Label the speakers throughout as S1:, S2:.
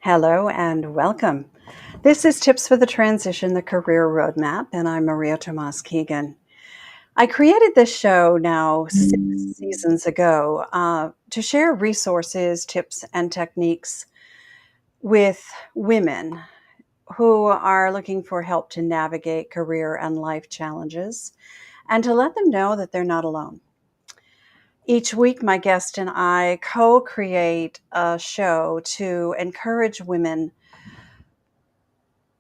S1: Hello and welcome. This is Tips for the Transition, the Career Roadmap, and I'm Maria Tomás-Keegan. I created this show now 6 seasons ago to share resources, tips, and techniques with women who are looking for help to navigate career and life challenges and to let them know that they're not alone. Each week, my guest and I co create a show to encourage women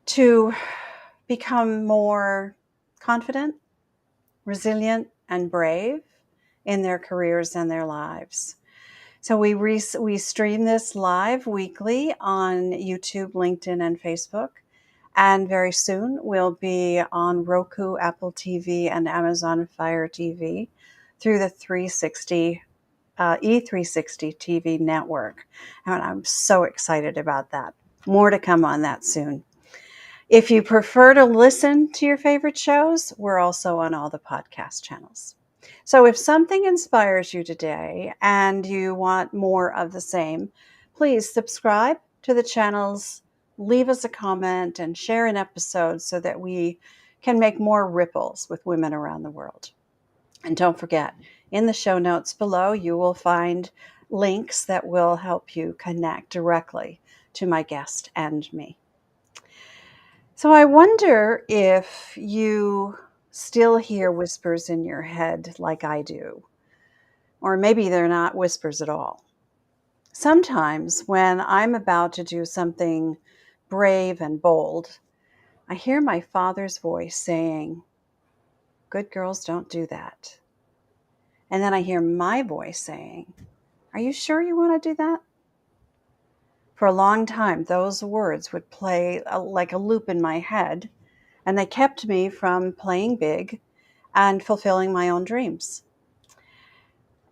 S1: to become more confident, resilient, and brave in their careers and their lives. So we stream this live weekly on YouTube, LinkedIn, and Facebook. And very soon we'll be on Roku, Apple TV, and Amazon Fire TV through the E360 TV network. And I'm so excited about that. More to come on that soon. If you prefer to listen to your favorite shows, we're also on all the podcast channels. So if something inspires you today and you want more of the same, please subscribe to the channels, leave us a comment, and share an episode so that we can make more ripples with women around the world. And don't forget, in the show notes below, you will find links that will help you connect directly to my guest and me. So I wonder if you still hear whispers in your head like I do, or maybe they're not whispers at all. Sometimes when I'm about to do something brave and bold, I hear my father's voice saying, "Good girls don't do that." And then I hear my voice saying, "Are you sure you want to do that?" For a long time, those words would play like a loop in my head, and they kept me from playing big and fulfilling my own dreams.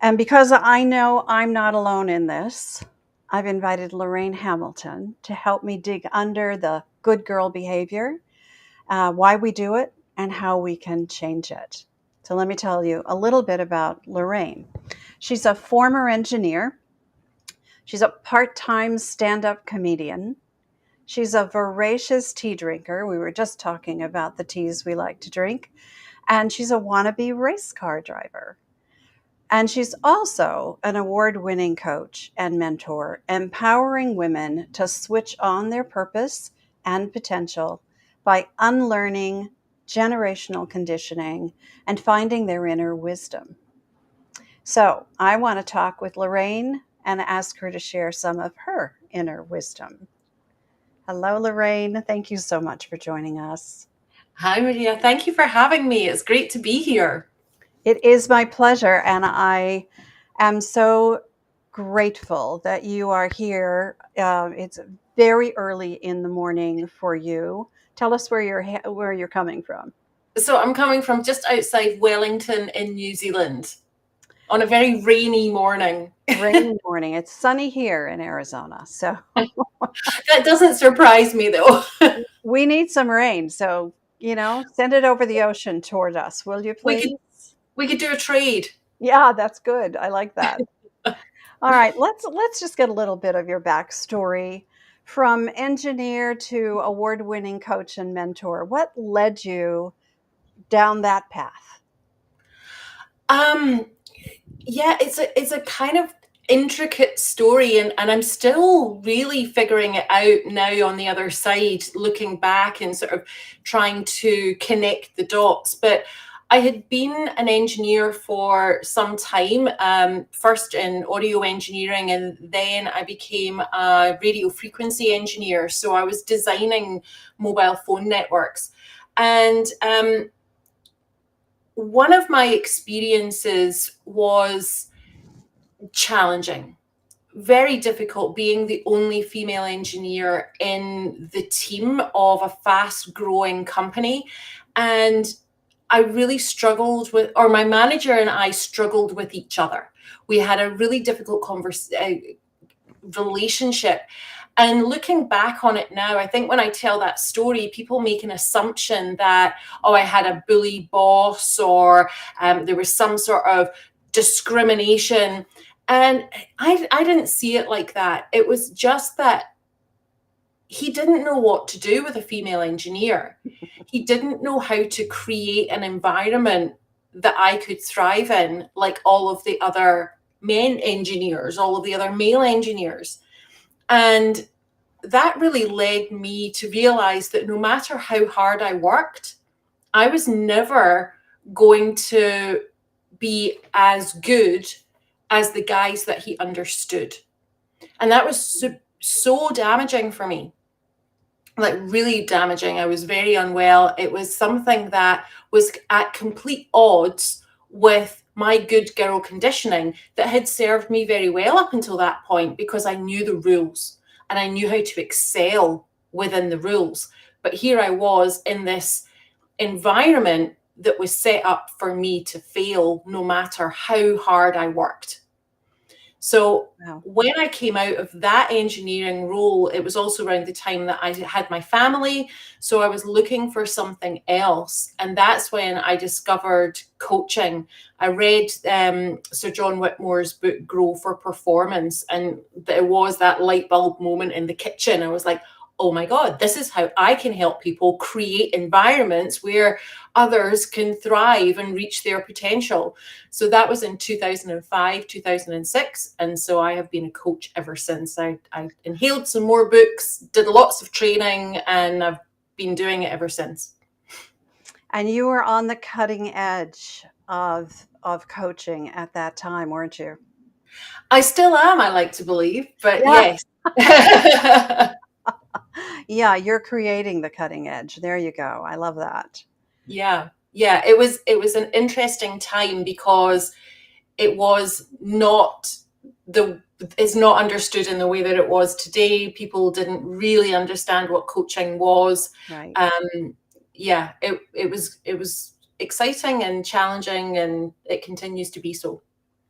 S1: And because I know I'm not alone in this, I've invited Lorraine Hamilton to help me dig under the good girl behavior, why we do it, and how we can change it. So let me tell you a little bit about Lorraine. She's a former engineer. She's a part-time stand-up comedian. She's a voracious tea drinker. We were just talking about the teas we like to drink. And she's a wannabe race car driver. And she's also an award-winning coach and mentor, empowering women to switch on their purpose and potential by unlearning generational conditioning and finding their inner wisdom. So I want to talk with Lorraine and ask her to share some of her inner wisdom. Hello, Lorraine. Thank you so much for joining us.
S2: Hi, Maria. Thank you for having me. It's great to be here.
S1: It is my pleasure, and I am so grateful that you are here. It's very early in the morning for you. Tell us where you're coming from.
S2: So I'm coming from just outside Wellington in New Zealand on a very rainy morning.
S1: Rainy morning. It's sunny here in Arizona, so
S2: That doesn't surprise me though.
S1: we need some rain. So send it over the ocean toward us, will you,
S2: We
S1: please?
S2: could we could do a trade.
S1: Yeah, that's good. I like that. All right, let's just get a little bit of your backstory. From engineer to award-winning coach and mentor, what led you down that path?
S2: Um yeah, it's a kind of intricate story, and I'm still really figuring it out now on the other side, looking back and sort of trying to connect the dots. But I had been an engineer for some time, first in audio engineering, and then I became a radio frequency engineer. So I was designing mobile phone networks. And one of my experiences was challenging, very difficult, being the only female engineer in the team of a fast growing company. And I really struggled with, or my manager and I struggled with each other. We had a really difficult relationship. And looking back on it now, I think when I tell that story, people make an assumption that, oh, I had a bully boss, or there was some sort of discrimination. And I didn't see it like that. It was just that he didn't know what to do with a female engineer. He didn't know how to create an environment that I could thrive in, like all of the other men engineers, all of the other male engineers. And that really led me to realize that no matter how hard I worked, I was never going to be as good as the guys that he understood. And that was so damaging for me, like really damaging. I was very unwell. It was something that was at complete odds with my good girl conditioning that had served me very well up until that point, because I knew the rules and I knew how to excel within the rules. But here I was in this environment that was set up for me to fail no matter how hard I worked. So
S1: Wow.
S2: when I came out of that engineering role, it was also around the time that I had my family. So I was looking for something else. And that's when I discovered coaching. I read Sir John Whitmore's book, Grow for Performance. And there was that light bulb moment in the kitchen. I was like, oh my God, this is how I can help people create environments where others can thrive and reach their potential. So that was in 2005, 2006. And so I have been a coach ever since. I inhaled some more books, did lots of training, and I've been doing it ever since.
S1: And you were on the cutting edge of coaching at that time, weren't you?
S2: I still am, I like to believe, but
S1: Yeah.
S2: yes.
S1: Yeah, you're creating the cutting edge. There you go. I love that.
S2: Yeah. Yeah. It was an interesting time because it was not the it's not understood in the way that it was today. People didn't really understand what coaching was.
S1: Right.
S2: Yeah, it was exciting and challenging, and it continues to be so.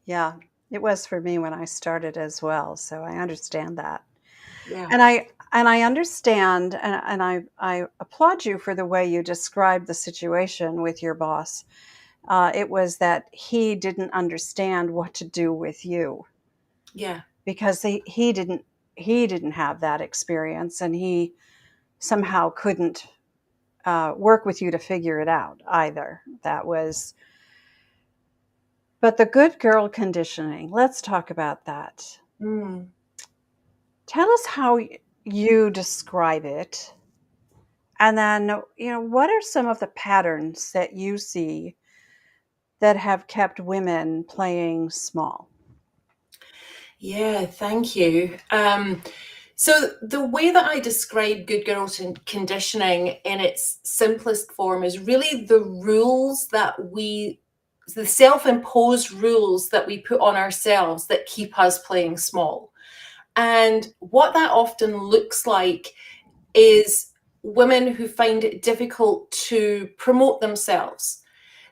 S1: Yeah, it was for me when I started as well. So I understand that.
S2: Yeah.
S1: And I understand and I applaud you for the way you described the situation with your boss. It was that he didn't understand what to do with you
S2: Yeah.
S1: because he didn't have that experience, and he somehow couldn't work with you to figure it out either. That was, but the good girl conditioning. Let's talk about that.
S2: Mm.
S1: Tell us how you describe it. And then, what are some of the patterns that you see that have kept women playing small?
S2: Yeah, thank you. So the way that I describe good girl conditioning in its simplest form is really the self-imposed rules that we put on ourselves that keep us playing small. And what that often looks like is women who find it difficult to promote themselves.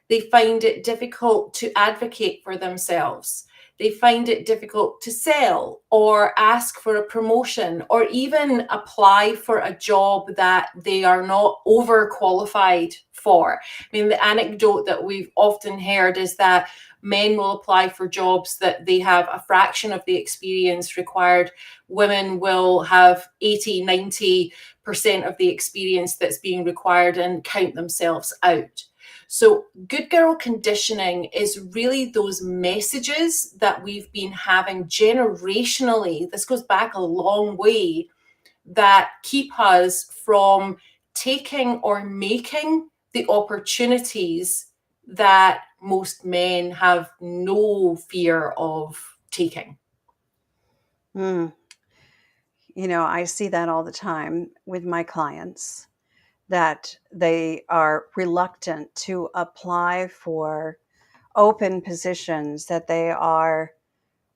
S2: They find it difficult to advocate for themselves. They find it difficult to sell or ask for a promotion or even apply for a job that they are not overqualified for. I mean, the anecdote that we've often heard is that men will apply for jobs that they have a fraction of the experience required. Women will have 80, 90% of the experience that's being required and count themselves out. So, good girl conditioning is really those messages that we've been having generationally. This goes back a long way, that keep us from taking or making the opportunities that most men have no fear of taking.
S1: Mm. I see that all the time with my clients, that they are reluctant to apply for open positions that they are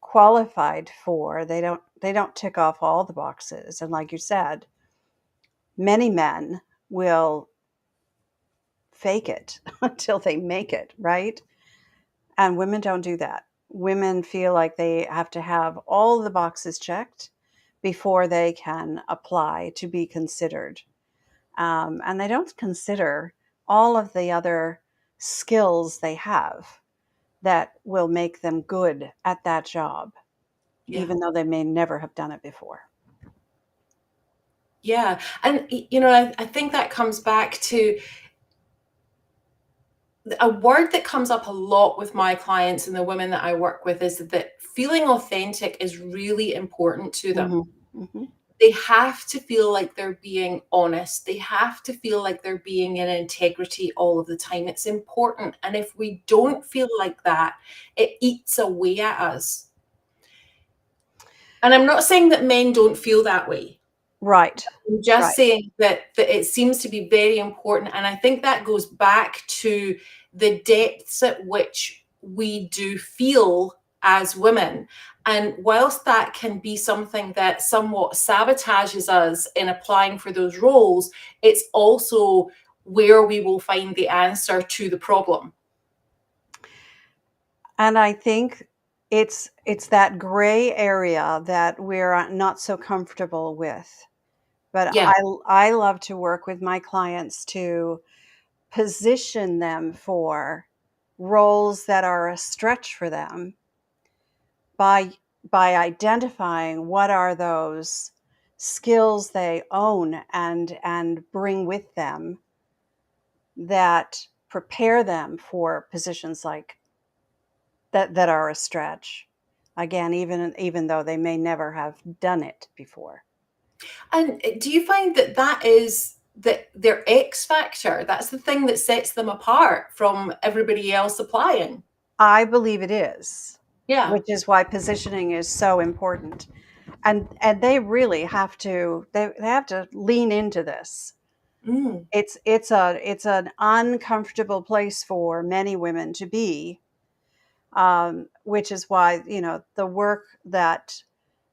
S1: qualified for. They don't tick off all the boxes. And like you said, many men will fake it until they make it, right? And women don't do that. Women feel like they have to have all the boxes checked before they can apply to be considered. And they don't consider all of the other skills they have that will make them good at that job,
S2: Yeah.
S1: even though they may never have done it before.
S2: Yeah. And, I think that comes back to a word that comes up a lot with my clients and the women that I work with is that feeling authentic is really important to them.
S1: Mm-hmm.
S2: They have to feel like they're being honest. They have to feel like they're being in integrity all of the time. It's important. And if we don't feel like that, it eats away at us. And I'm not saying that men don't feel that way.
S1: Right.
S2: I'm just
S1: Right.
S2: saying that it seems to be very important. And I think that goes back to the depths at which we do feel as women. And whilst that can be something that somewhat sabotages us in applying for those roles, it's also where we will find the answer to the problem.
S1: And I think it's that gray area that we're not so comfortable with. But
S2: Yeah.
S1: I love to work with my clients to position them for roles that are a stretch for them by identifying what are those skills they own and bring with them that prepare them for positions like that are a stretch. Again, even though they may never have done it before.
S2: And do you find that is that their X factor? That's the thing that sets them apart from everybody else applying.
S1: I believe it is,
S2: Yeah.
S1: which is why positioning is so important. And they really have to they have to lean into this.
S2: Mm,
S1: It's an uncomfortable place for many women to be, which is why, the work that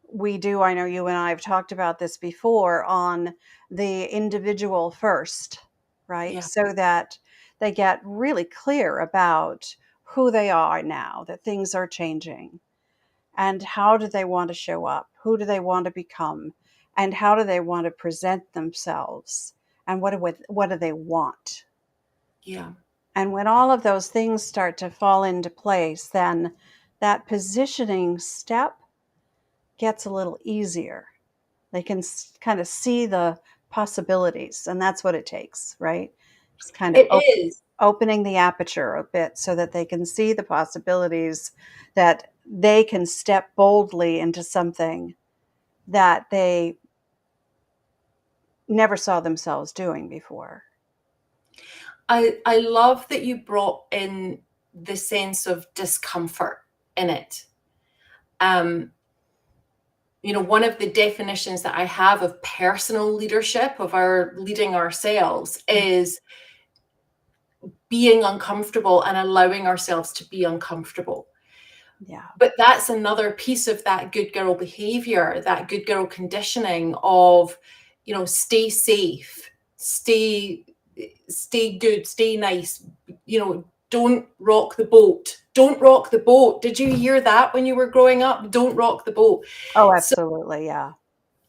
S1: we do, I know you and I have talked about this before, on the individual first, right?
S2: yeah.
S1: So that they get really clear about who they are now, that things are changing, and how do they want to show up? Who do they want to become? And how do they want to present themselves? And what do they want?
S2: Yeah.
S1: And when all of those things start to fall into place, then that positioning step gets a little easier. They can kind of see the possibilities, and that's what it takes, right? It's kind of
S2: It is.
S1: opening the aperture a bit so that they can see the possibilities, that they can step boldly into something that they never saw themselves doing before.
S2: I love that you brought in the sense of discomfort in it. Um, one of the definitions that I have of personal leadership, of our leading ourselves, is being uncomfortable and allowing ourselves to be uncomfortable.
S1: Yeah.
S2: But that's another piece of that good girl behavior, that good girl conditioning of, stay safe, stay good, stay nice, don't rock the boat. Don't rock the boat. Did you hear that when you were growing up? Don't rock the boat.
S1: Oh,
S2: So
S1: absolutely. Yeah.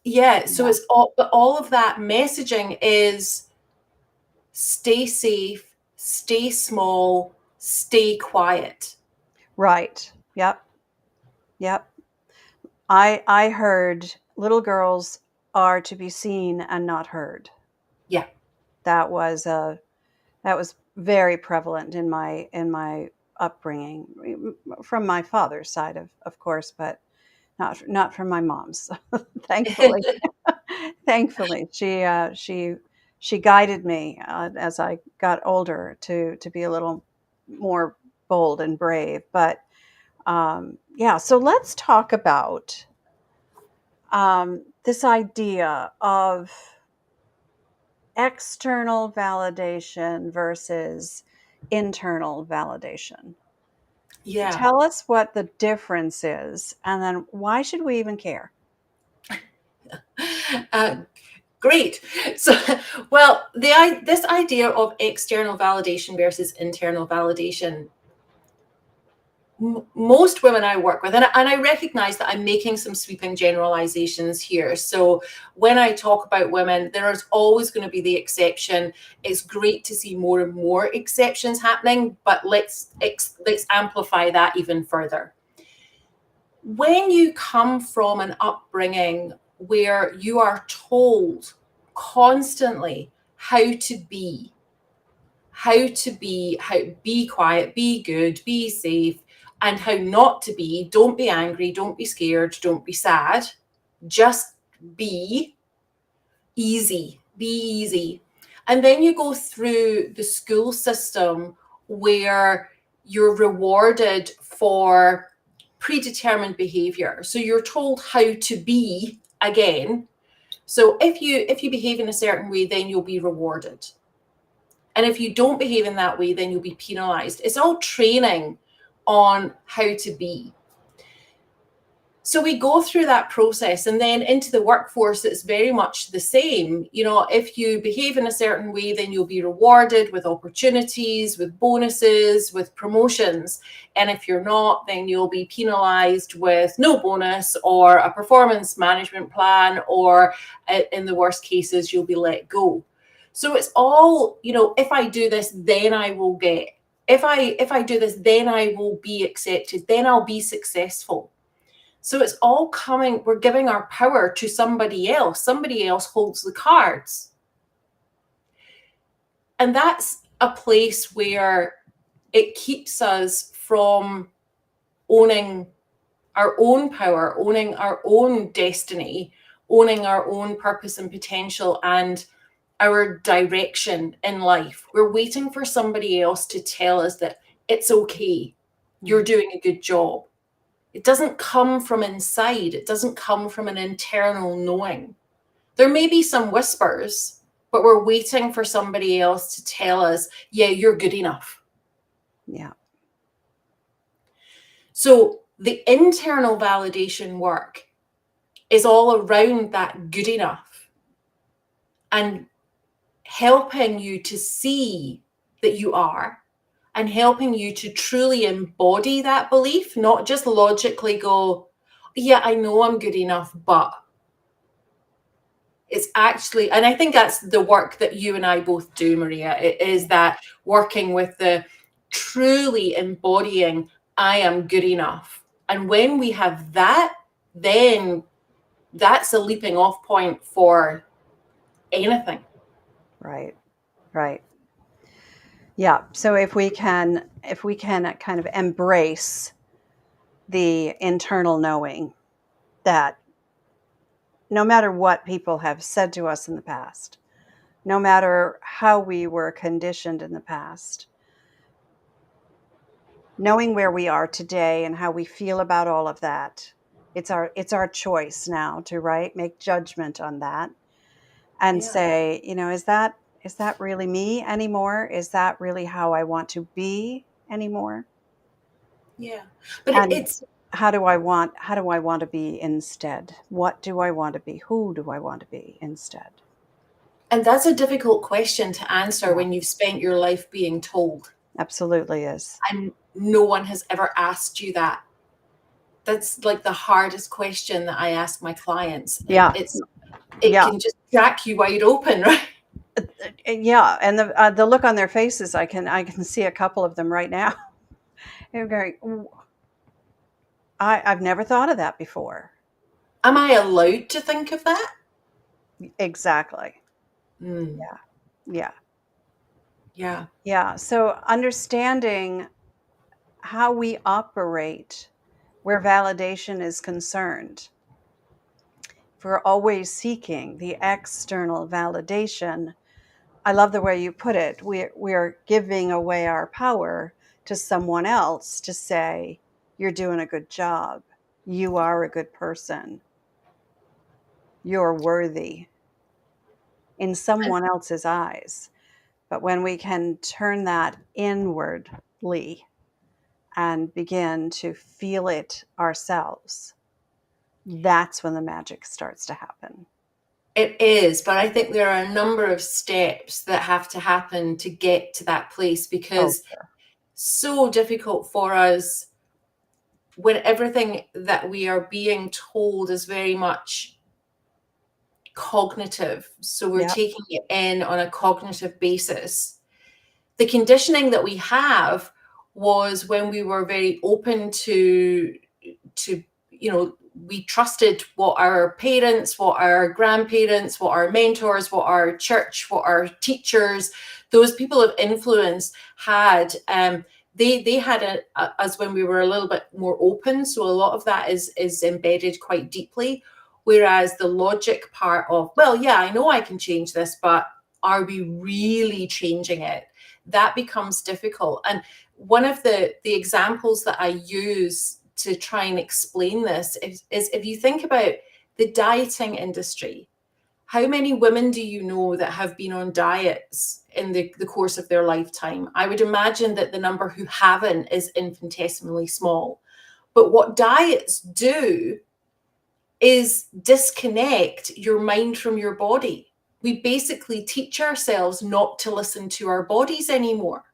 S2: yeah, so
S1: Yeah.
S2: it's all of that messaging is stay safe, stay small, stay quiet.
S1: Right. Yep. Yep. I heard little girls are to be seen and not heard.
S2: Yeah.
S1: That was very prevalent in my upbringing, from my father's side, of course, but not from my mom's. Thankfully. Thankfully, she guided me, as I got older, to be a little more bold and brave. But yeah, so let's talk about this idea of external validation versus internal validation.
S2: Yeah.
S1: Tell us what the difference is, and then why should we even care?
S2: Uh, Great. So, well, this idea of external validation versus internal validation, most women I work with, and I recognize that I'm making some sweeping generalizations here. So when I talk about women, there is always going to be the exception. It's great to see more and more exceptions happening, but let's amplify that even further. When you come from an upbringing where you are told constantly how to be, how be quiet, be good, be safe, and how not to be. Don't be angry, don't be scared, don't be sad. Just be easy, be easy. And then you go through the school system where you're rewarded for predetermined behavior. So you're told how to be again. So if you behave in a certain way, then you'll be rewarded. And if you don't behave in that way, then you'll be penalized. It's all training on how to be. So we go through that process, and then into the workforce, it's very much the same. You know, if you behave in a certain way, then you'll be rewarded with opportunities, with bonuses, with promotions. And if you're not, then you'll be penalized with no bonus or a performance management plan, or in the worst cases, you'll be let go. So it's all, you know, if I do this, then I will get. If I do this, then I will be accepted, then I'll be successful. So it's all coming, we're giving our power to somebody else. Somebody else holds the cards. And that's a place where it keeps us from owning our own power, owning our own destiny, owning our own purpose and potential and our direction in life. We're waiting for somebody else to tell us that it's okay, you're doing a good job. It doesn't come from inside. It doesn't come from an internal knowing. There may be some whispers, but we're waiting for somebody else to tell us, yeah, you're good enough.
S1: Yeah.
S2: So the internal validation work is all around that good enough and helping you to see that you are, and helping you to truly embody that belief, not just logically go, yeah, I know I'm good enough, but it's actually, and I think that's the work that you and I both do, Maria. It is that working with the truly embodying, I am good enough. And when we have that, then that's a leaping off point for anything.
S1: Right. Right. Yeah. So if we can kind of embrace the internal knowing that no matter what people have said to us in the past, no matter how we were conditioned in the past, knowing where we are today and how we feel about all of that, it's our choice now to make judgment on that and
S2: Yeah.
S1: say, you know, is that really me anymore? Is that really how I want to be anymore?
S2: Yeah. But
S1: And
S2: it's,
S1: how do I want to be instead? What do I want to be? Who do I want to be instead?
S2: and that's a difficult question to answer
S1: Yeah,
S2: when you've spent your life being told
S1: absolutely is.
S2: and no one has ever asked you that. That's like the hardest question that I ask my clients. And
S1: Yeah,
S2: it
S1: yeah,
S2: can just crack you wide open, right?
S1: yeah. And the look on their faces, I can see a couple of them right now. They're going, "Ooh, I've never thought of that before."
S2: Am I allowed to think of that?
S1: Exactly.
S2: Mm,
S1: Yeah, yeah,
S2: yeah.
S1: yeah. So understanding how we operate where validation is concerned. If we're always seeking the external validation, I love the way you put it. We're giving away our power to someone else to say, you're doing a good job. You are a good person. You're worthy in someone else's eyes. But when we can turn that inwardly and begin to feel it ourselves, that's when the magic starts to happen.
S2: It is, but I think there are a number of steps that have to happen to get to that place,
S1: Oh,
S2: because
S1: sure.
S2: so difficult for us when everything that we are being told is very much cognitive. So we're
S1: Yep.
S2: taking it in on a cognitive basis. The conditioning that we have was when we were very open to you know, we trusted what our parents, what our grandparents, what our mentors, what our church, what our teachers, those people of influence had. They had us when we were a little bit more open. So a lot of that is embedded quite deeply. Whereas the logic part of, well, yeah, I know I can change this, but are we really changing it? That becomes difficult. And one of the examples that I use to try and explain this is if you think about the dieting industry, how many women do you know that have been on diets in the course of their lifetime? I would imagine that the number who haven't is infinitesimally small. But what diets do is disconnect your mind from your body. We basically teach ourselves not to listen to our bodies anymore.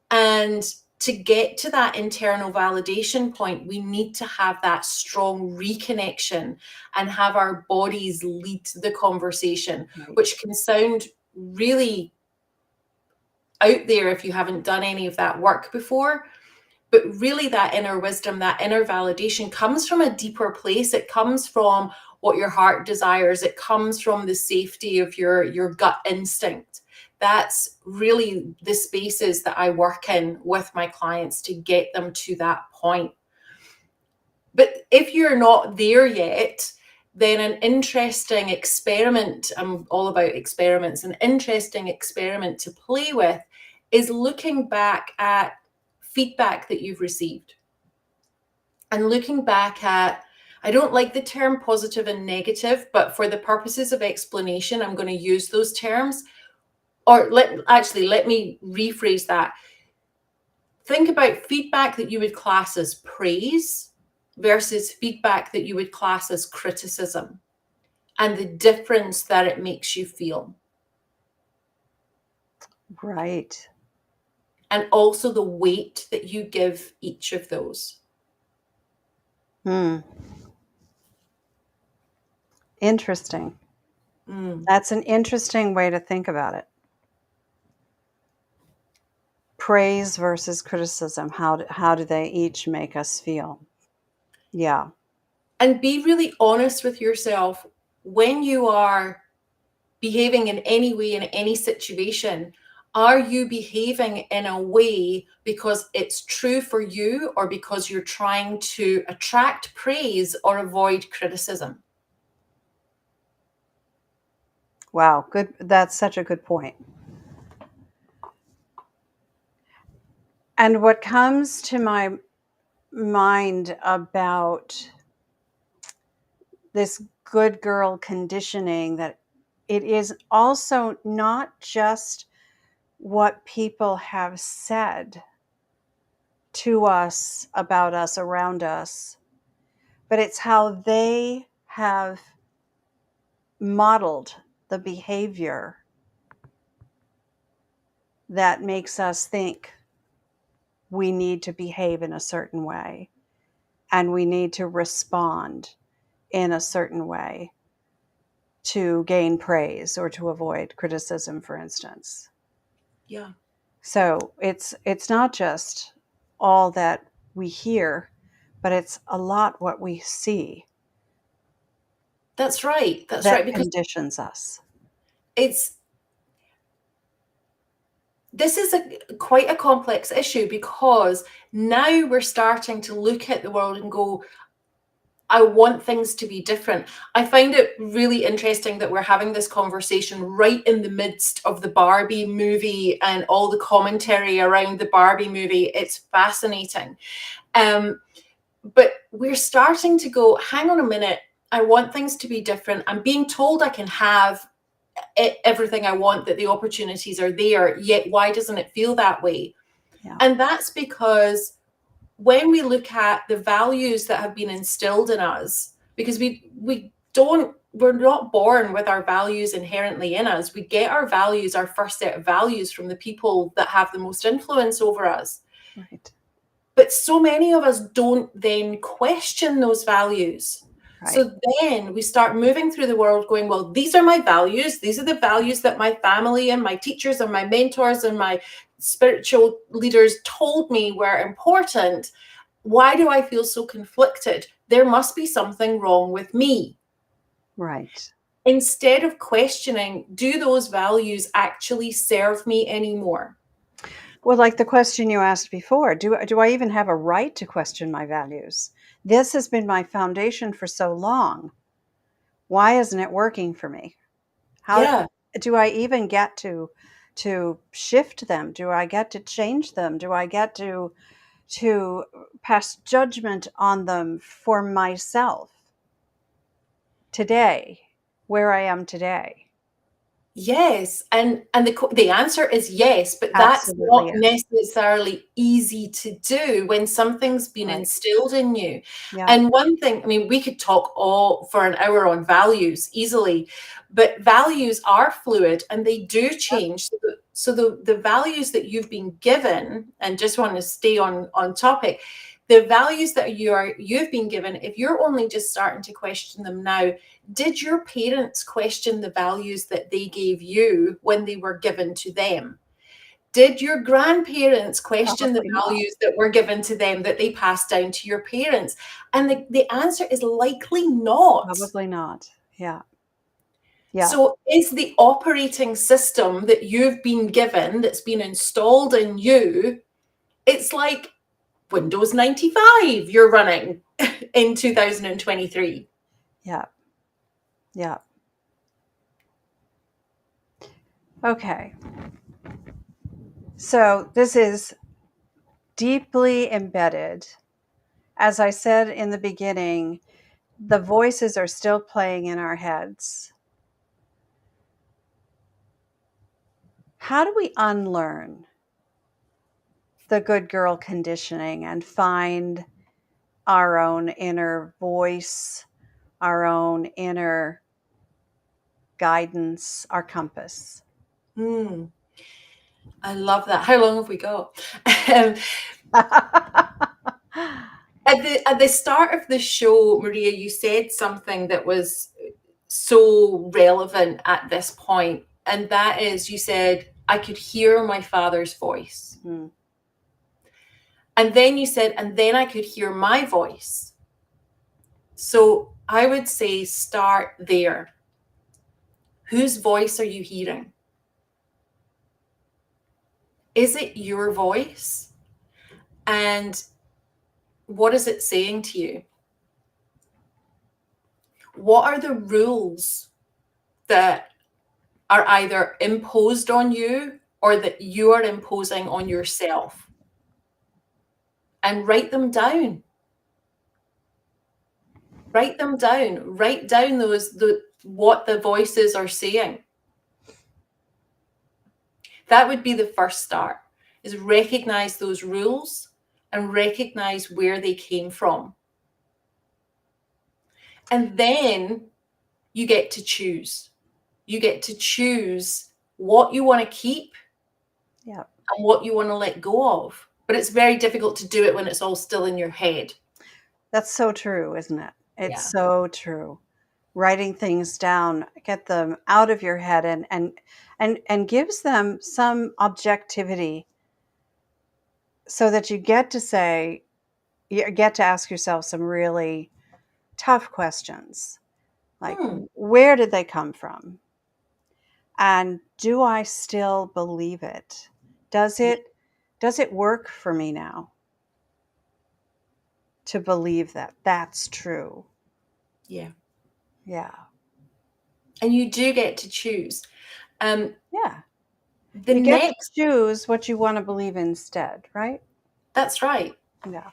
S2: And to get to that internal validation point, we need to have that strong reconnection and have our bodies lead the conversation,
S1: Right.
S2: which can sound really out there if you haven't done any of that work before. But really that inner wisdom, that inner validation comes from a deeper place. It comes from what your heart desires. It comes from the safety of your gut instinct. That's really the spaces that I work in with my clients to get them to that point. But if you're not there yet, then an interesting experiment, I'm all about experiments, an interesting experiment to play with is looking back at feedback that you've received and looking back at, I don't like the term positive and negative, but for the purposes of explanation, I'm going to use those terms. Or let me rephrase that. Think about feedback that you would class as praise versus feedback that you would class as criticism and the difference that it makes you feel.
S1: Right.
S2: And also the weight that you give each of those.
S1: Interesting. That's an interesting way to think about it. Praise versus criticism. How do they each make us feel? Yeah.
S2: And be really honest with yourself when you are behaving in any way in any situation. Are you behaving in a way because it's true for you or because you're trying to attract praise or avoid criticism?
S1: Wow. Good. That's such a good point. And what comes to my mind about this good girl conditioning, that it is also not just what people have said to us, about us, around us, but it's how they have modeled the behavior that makes us think we need to behave in a certain way and we need to respond in a certain way to gain praise or to avoid criticism, for instance.
S2: Yeah.
S1: So it's not just all that we hear, but it's a lot what we see.
S2: That's right. That's
S1: that
S2: right. Because
S1: conditions us.
S2: this is quite a complex issue, because now we're starting to look at the world and go, I want things to be different. I find it really interesting that we're having this conversation right in the midst of the Barbie movie and all the commentary around the Barbie movie. It's fascinating. But we're starting to go, hang on a minute, I want things to be different. I'm being told I can have everything I want, that the opportunities are there, yet why doesn't it feel that way?
S1: Yeah.
S2: And that's because when we look at the values that have been instilled in us, because we're not born with our values inherently in us. We get our values, our first set of values, from the people that have the most influence over us.
S1: Right.
S2: But so many of us don't then question those values.
S1: Right.
S2: So then we start moving through the world going, well, these are my values. These are the values that my family and my teachers and my mentors and my spiritual leaders told me were important. Why do I feel so conflicted? There must be something wrong with me.
S1: Right.
S2: Instead of questioning, do those values actually serve me anymore?
S1: Well, like the question you asked before, do I even have a right to question my values? This has been my foundation for so long. Why isn't it working for me? How
S2: Yeah.
S1: do I even get to shift them? Do I get to change them? Do I get to pass judgment on them for myself today, where I am today?
S2: Yes, and the answer is yes, but that's
S1: Absolutely,
S2: not
S1: yes.
S2: necessarily easy to do when something's been
S1: Right.
S2: instilled in you.
S1: Yeah.
S2: And one thing, I mean, we could talk all for an hour on values easily, but values are fluid and they do change. So the values that you've been given, and just want to stay on topic, the values that you've been given, if you're only just starting to question them now, did your parents question the values that they gave you when they were given to them? Did your grandparents question the
S1: Probably not.
S2: values that were given to them that they passed down to your parents? And the answer is likely not.
S1: Probably not. Yeah. Yeah.
S2: So, is the operating system that you've been given, that's been installed in you, it's like Windows 95 you're running in 2023.
S1: Yeah. Yeah. Okay. So this is deeply embedded. As I said in the beginning, the voices are still playing in our heads. How do we unlearn the good girl conditioning and find our own inner voice, our own inner guidance, our compass?
S2: Hmm. I love that. How long have we got? Um, at the start of the show, Maria, you said something that was so relevant at this point, and that is, you said, I could hear my father's voice.
S1: Hmm.
S2: And then you said, and then I could hear my voice. So I would say start there. Whose voice are you hearing? Is it your voice? And what is it saying to you? What are the rules that are either imposed on you or that you are imposing on yourself? And write them down. Write them down. Write down what the voices are saying. That would be the first start, is recognize those rules and recognize where they came from. And then you get to choose. You get to choose what you want to keep
S1: Yeah.
S2: and what you want to let go of. But it's very difficult to do it when it's all still in your head.
S1: That's so true, isn't it? It's
S2: Yeah.
S1: so true. Writing things down, get them out of your head and gives them some objectivity so that you get to say, you get to ask yourself some really tough questions. Like,
S2: Hmm.
S1: where did they come from? And do I still believe it? Does
S2: Yeah.
S1: it does it work for me now to believe that that's true?
S2: Yeah.
S1: Yeah.
S2: And you do get to choose. Um,
S1: Yeah.
S2: the
S1: You get to
S2: next,
S1: choose what you want to believe instead, right?
S2: that's right.
S1: Yeah.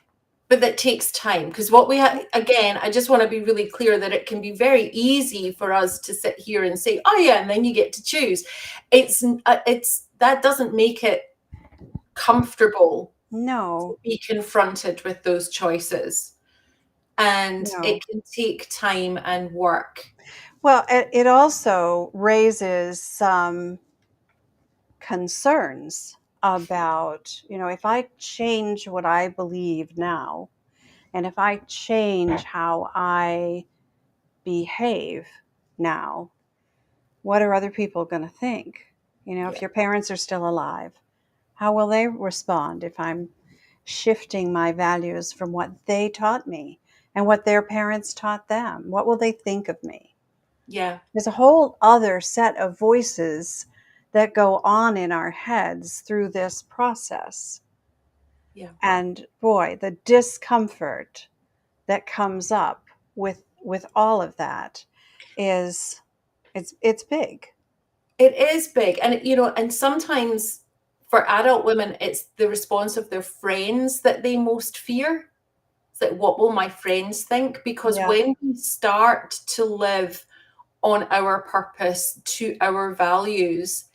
S2: But that takes time, because what we have, again, I just want to be really clear that it can be very easy for us to sit here and say, oh yeah, and then you get to choose. It's that doesn't make it comfortable to
S1: No.
S2: be confronted with those choices, and it
S1: No.
S2: can take time and work.
S1: Well, it also raises some concerns about, if I change what I believe now, and if I change how I behave now, what are other people going to think? If
S2: Yeah.
S1: your parents are still alive, how will they respond if I'm shifting my values from what they taught me and what their parents taught them? What will they think of me?
S2: Yeah.
S1: There's a whole other set of voices that go on in our heads through this process.
S2: Yeah.
S1: And boy, the discomfort that comes up with all of that is it's big.
S2: It is big. And, and sometimes for adult women, it's the response of their friends that they most fear. It's like, what will my friends think? Because
S1: Yeah,
S2: when we start to live on our purpose, to our values,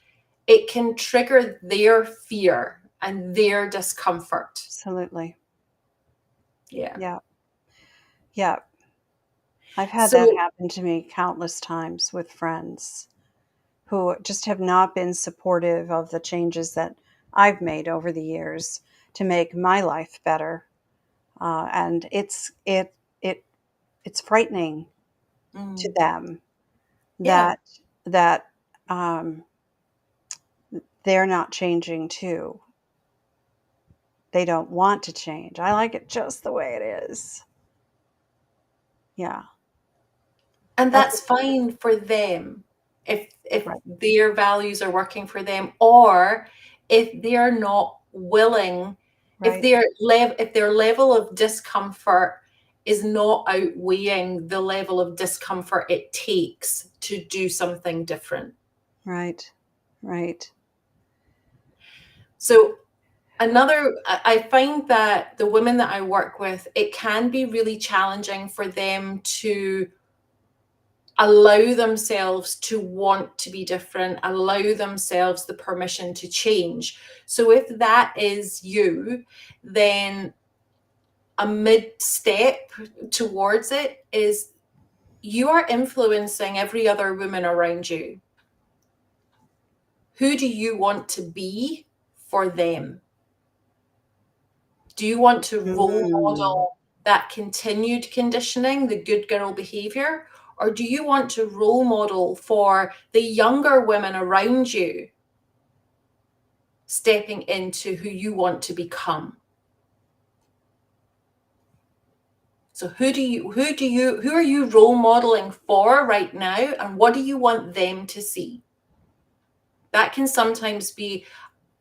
S2: it can trigger their fear and their discomfort.
S1: absolutely.
S2: Yeah.
S1: Yeah. Yeah. I've had that
S2: So,
S1: happen to me countless times with friends who just have not been supportive of the changes that I've made over the years to make my life better. And it's frightening to
S2: mm,
S1: them
S2: yeah.
S1: that that um, they're not changing too. They don't want to change. I like it just the way it is. Yeah,
S2: And
S1: that's
S2: that's fine for them if
S1: right.
S2: their values are working for them, or if they're not willing, if
S1: Right,
S2: their level of discomfort is not outweighing the level of discomfort it takes to do something different.
S1: right, right.
S2: So I find that the women that I work with, it can be really challenging for them to allow themselves to want to be different, allow themselves the permission to change. So if that is you, then a mid step towards it is you are influencing every other woman around you. Who do you want to be for them? Do you want to role
S1: Mm,
S2: model that continued conditioning, the good girl behavior? Or do you want to role model for the younger women around you stepping into who you want to become? So who are you role modeling for right now, and what do you want them to see? That can sometimes be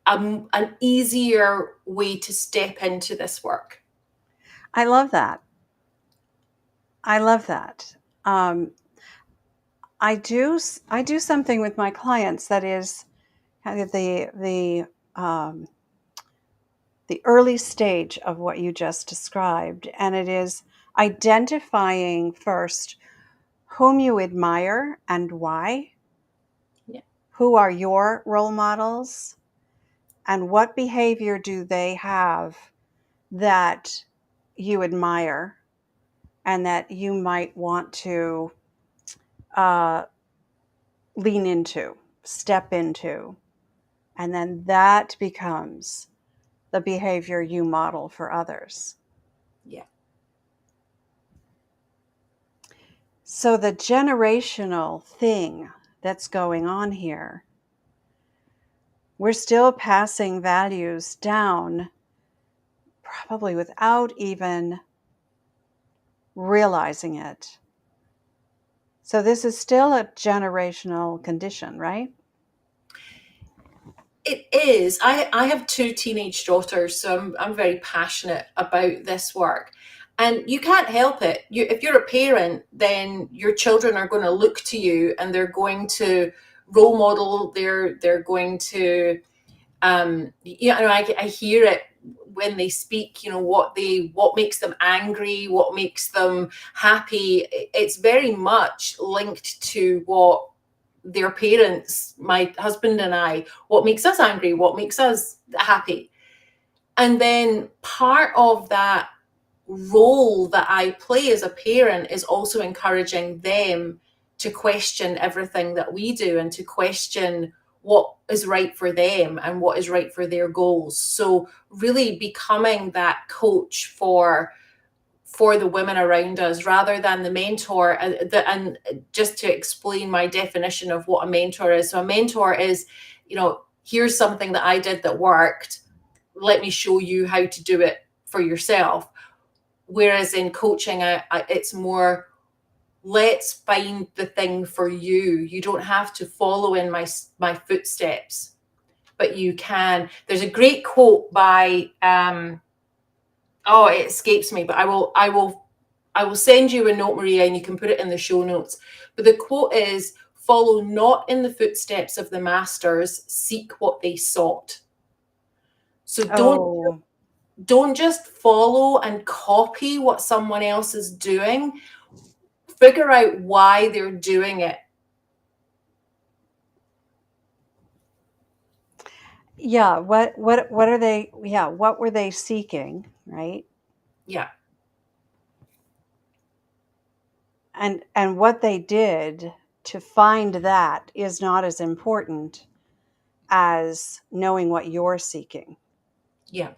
S2: an easier way to step into this work.
S1: I love that. I love that. Um, I do something with my clients that is kind of the early stage of what you just described, and it is identifying first whom you admire and why.
S2: Yeah.
S1: Who are your role models, and what behavior do they have that you admire and that you might want to uh, lean into, step into, and then that becomes the behavior you model for others.
S2: Yeah.
S1: So, the generational thing that's going on here, we're still passing values down, probably without even realizing it. So, this is still a generational condition, right?
S2: It is. I have two teenage daughters, so I'm very passionate about this work. And you can't help it. If you're a parent, then your children are going to look to you and they're going to role model, they're going to I hear it when they speak, what makes them angry, what makes them happy. It's very much linked to what their parents, my husband and I, what makes us angry, what makes us happy. And then part of that role that I play as a parent is also encouraging them to question everything that we do and to question what is right for them and what is right for their goals. So really becoming that coach for the women around us rather than the mentor. And just to explain my definition of what a mentor is. So a mentor is, here's something that I did that worked. Let me show you how to do it for yourself. Whereas in coaching, it's more, let's find the thing for you. You don't have to follow in my footsteps, but you can. There's a great quote by, it escapes me, but I will send you a note, Maria, and you can put it in the show notes. But the quote is, follow not in the footsteps of the masters, seek what they sought. So don't just follow and copy what someone else is doing. Figure out why they're doing it.
S1: Yeah. What are they? Yeah. What were they seeking? Right.
S2: Yeah.
S1: And what they did to find that is not as important as knowing what you're seeking.
S2: Yeah.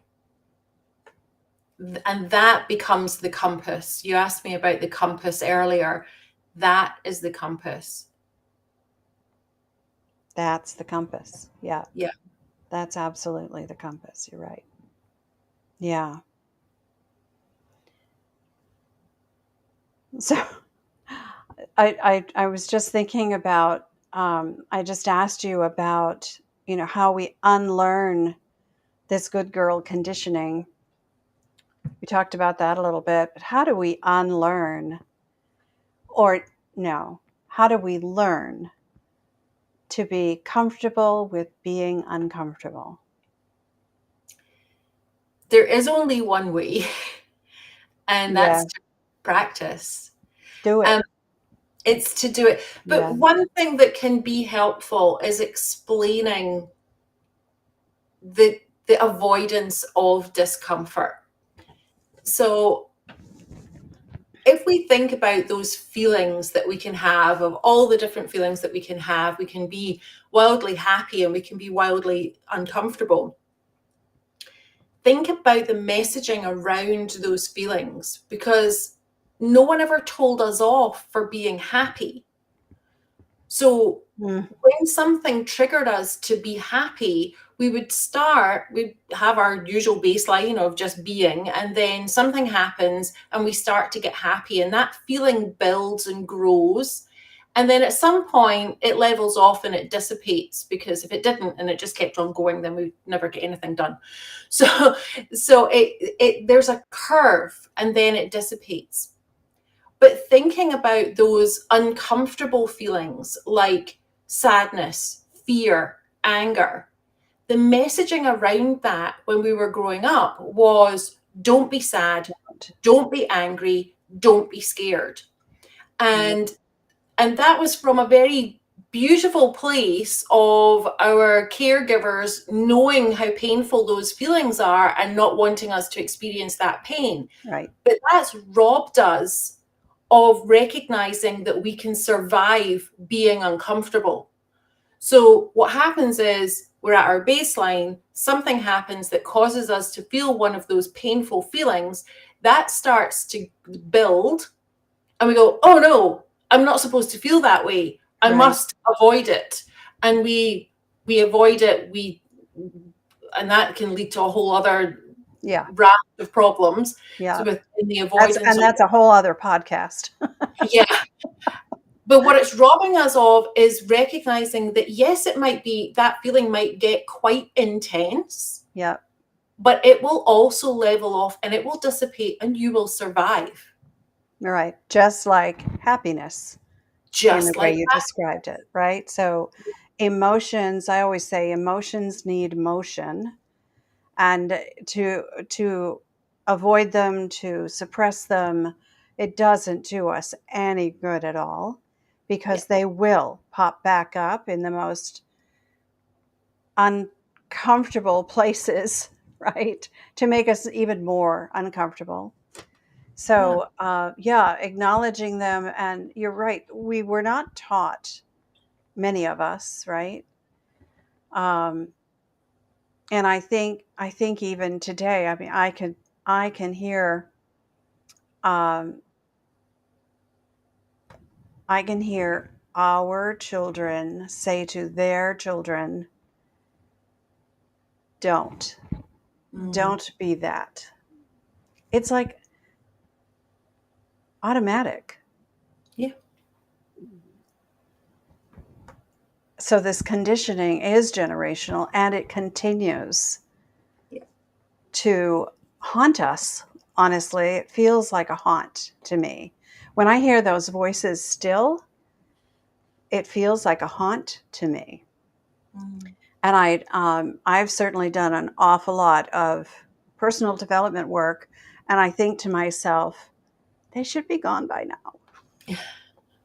S2: And that becomes the compass. You asked me about the compass earlier. That is the compass.
S1: That's the compass. Yeah.
S2: Yeah.
S1: That's absolutely the compass. You're right. Yeah. So I was just thinking about, I just asked you about, how we unlearn this good girl conditioning. We talked about that a little bit, but how do we unlearn, or no, how do we learn to be comfortable with being uncomfortable?
S2: There is only one way, and
S1: Yeah.
S2: that's to practice.
S1: Do it.
S2: It's to do it. But
S1: Yeah.
S2: one thing that can be helpful is explaining the avoidance of discomfort. So if we think about those feelings that we can have, of all the different feelings that we can be wildly happy and we can be wildly uncomfortable. Think about the messaging around those feelings, because no one ever told us off for being happy. So when something triggered us to be happy, we'd have our usual baseline of just being, and then something happens and we start to get happy, and that feeling builds and grows. And then at some point it levels off and it dissipates, because if it didn't and it just kept on going, then we'd never get anything done. So there's a curve and then it dissipates. But thinking about those uncomfortable feelings like sadness, fear, anger, the messaging around that when we were growing up was, don't be sad, don't be angry, don't be scared. And that was from a very beautiful place of our caregivers knowing how painful those feelings are and not wanting us to experience that pain.
S1: Right.
S2: But that's robbed us of recognizing that we can survive being uncomfortable. So what happens is, we're at our baseline, something happens that causes us to feel one of those painful feelings, that starts to build, and we go, oh no, I'm not supposed to feel that way. I must avoid it. And we avoid it, and that can lead to a whole other raft of problems.
S1: Yeah.
S2: So within the avoidance,
S1: that's a whole other podcast.
S2: Yeah. But what it's robbing us of is recognizing that, yes, it might be, that feeling might get quite intense.
S1: Yeah.
S2: But it will also level off and it will dissipate and you will survive.
S1: Right. Just like happiness.
S2: Just
S1: in the
S2: like
S1: way you described it, right? So emotions, I always say emotions need motion, and to avoid them, to suppress them, it doesn't do us any good at all, because they will pop back up in the most uncomfortable places, right? To make us even more uncomfortable. So, acknowledging them. And you're right, we were not taught, many of us, right? And I think even today, I mean, I can hear, um, I can hear our children say to their children, don't be that. It's like automatic.
S2: Yeah.
S1: So this conditioning is generational, and it continues to haunt us. Honestly, it feels like a haunt to me. When I hear those voices still, it feels like a haunt to me. And I've certainly done an awful lot of personal development work, and I think to myself, they should be gone by now.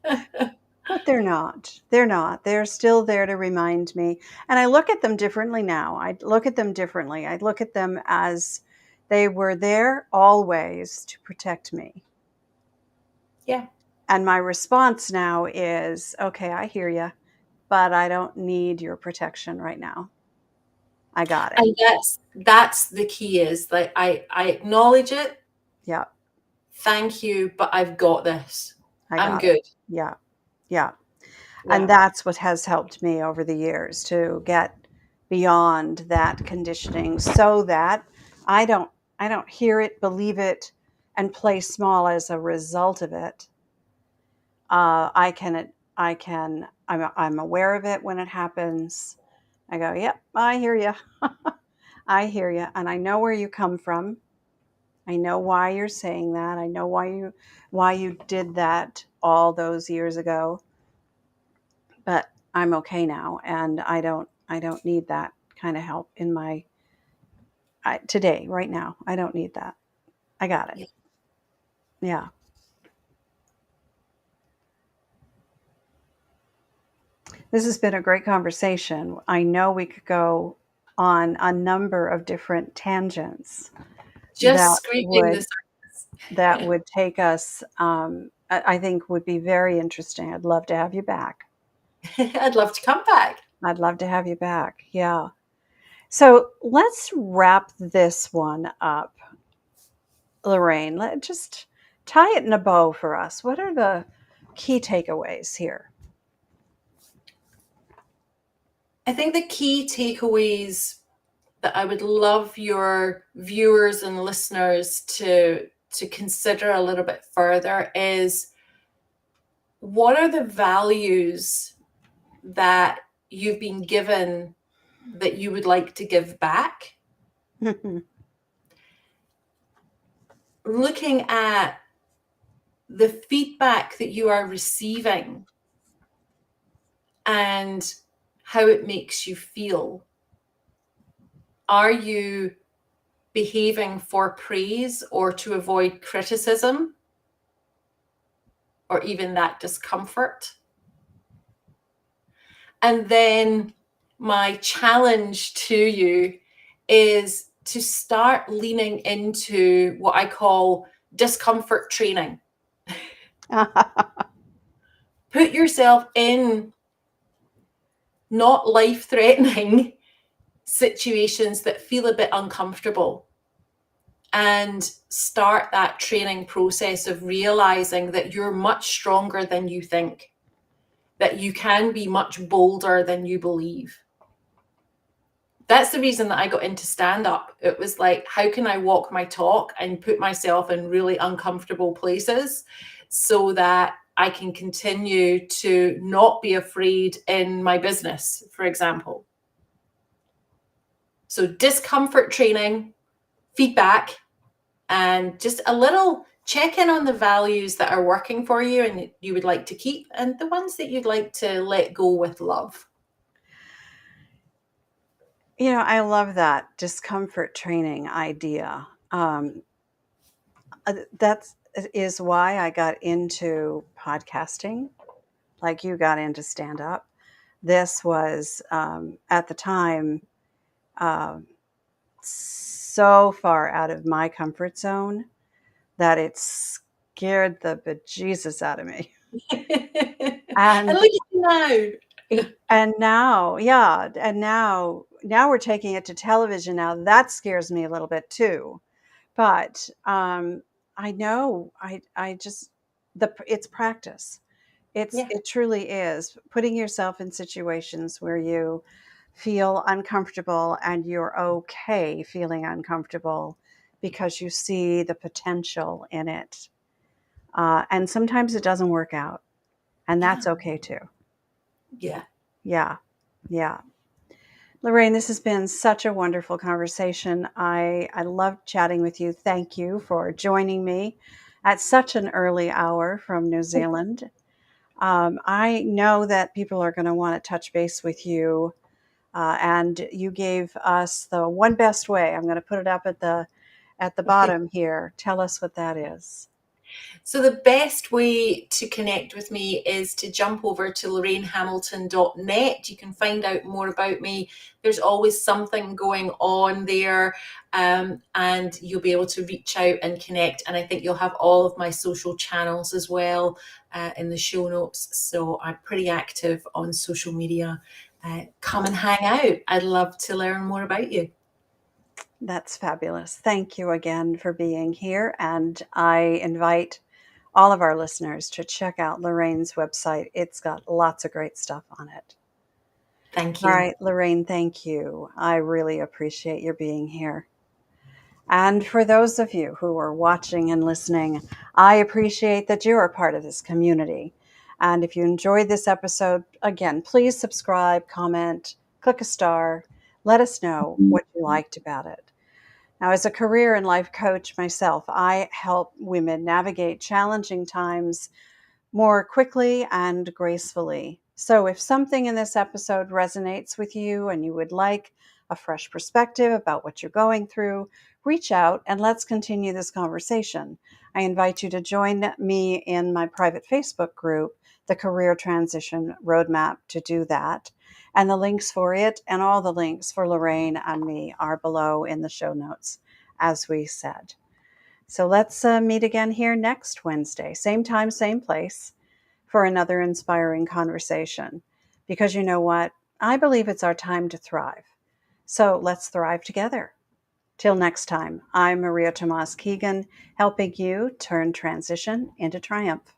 S1: But they're not. They're not. They're still there to remind me. And I look at them differently now. I look at them differently. I look at them as they were there always to protect me.
S2: Yeah.
S1: And my response now is, okay, I hear you, but I don't need your protection right now. I got it.
S2: And that's the key, is like I acknowledge it.
S1: Yeah,
S2: Thank you, but I've got this.
S1: I
S2: I'm
S1: got it.
S2: good.
S1: Yeah, yeah. And
S2: Yeah.
S1: that's what has helped me over the years to get beyond that conditioning, so that I don't hear it, believe it, and play small as a result of it. I'm aware of it when it happens. I go, yep, I hear you. I hear you, and I know where you come from. I know why you're saying that. I know why you did that all those years ago. But I'm okay now, and I don't need that kind of help in my today, right now. I don't need that. I got it.
S2: Yeah.
S1: Yeah. This has been a great conversation. I know we could go on a number of different tangents
S2: Just
S1: that
S2: scraping the
S1: would
S2: surface.
S1: take us. I think would be very interesting. I'd love to have you back.
S2: I'd love to come back.
S1: I'd love to have you back. Yeah. So let's wrap this one up, Lorraine. Just tie it in a bow for us. What are the key takeaways here?
S2: I think the key takeaways that I would love your viewers and listeners to consider a little bit further is, what are the values that you've been given that you would like to give back? Looking at the feedback that you are receiving and how it makes you feel. Are you behaving for praise or to avoid criticism, or even that discomfort? And then my challenge to you is to start leaning into what I call discomfort training. Put yourself in not life-threatening situations that feel a bit uncomfortable, and start that training process of realizing that you're much stronger than you think, that you can be much bolder than you believe. That's the reason that I got into stand-up. It was like, how can I walk my talk and put myself in really uncomfortable places so that I can continue to not be afraid in my business, for example. So discomfort training, feedback, and just a little check in on the values that are working for you and you would like to keep, and the ones that you'd like to let go with love.
S1: You know, I love that discomfort training idea. That is why I got into podcasting, like you got into stand up. This was, at the time, um, so far out of my comfort zone that it scared the bejesus out of me.
S2: And
S1: And
S2: look at you now.
S1: now, yeah, and now we're taking it to television. Now that scares me a little bit too. But I know I just it's practice.
S2: Yeah.
S1: It truly is putting yourself in situations where you feel uncomfortable and you're okay feeling uncomfortable, because you see the potential in it. And sometimes it doesn't work out, and that's okay too.
S2: Yeah.
S1: Yeah. Yeah. Lorraine, this has been such a wonderful conversation. I loved chatting with you. Thank you for joining me at such an early hour from New Zealand. I know that people are going to want to touch base with you, and you gave us the one best way. I'm going to put it up at the bottom here. Tell us what that is.
S2: So the best way to connect with me is to jump over to lorrainehamilton.net. You can find out more about me. There's always something going on there, and you'll be able to reach out and connect. And I think you'll have all of my social channels as well in the show notes. So I'm pretty active on social media. Come and hang out. I'd love to learn more about you.
S1: That's fabulous. Thank you again for being here. And I invite all of our listeners to check out Lorraine's website. It's got lots of great stuff on it.
S2: Thank
S1: All
S2: you.
S1: right, Lorraine, thank you. I really appreciate your being here. And for those of you who are watching and listening, I appreciate that you are part of this community. And if you enjoyed this episode, again, please subscribe, comment, click a star, let us know what you liked about it. Now, as a career and life coach myself, I help women navigate challenging times more quickly and gracefully. So, if something in this episode resonates with you and you would like a fresh perspective about what you're going through, reach out and let's continue this conversation. I invite you to join me in my private Facebook group, the Career Transition Roadmap, to do that. And the links for it and all the links for Lorraine and me are below in the show notes, as we said. So let's meet again here next Wednesday, same time, same place, for another inspiring conversation. Because you know what? I believe it's our time to thrive. So let's thrive together. Till next time, I'm Maria Tomás-Keegan, helping you turn transition into triumph.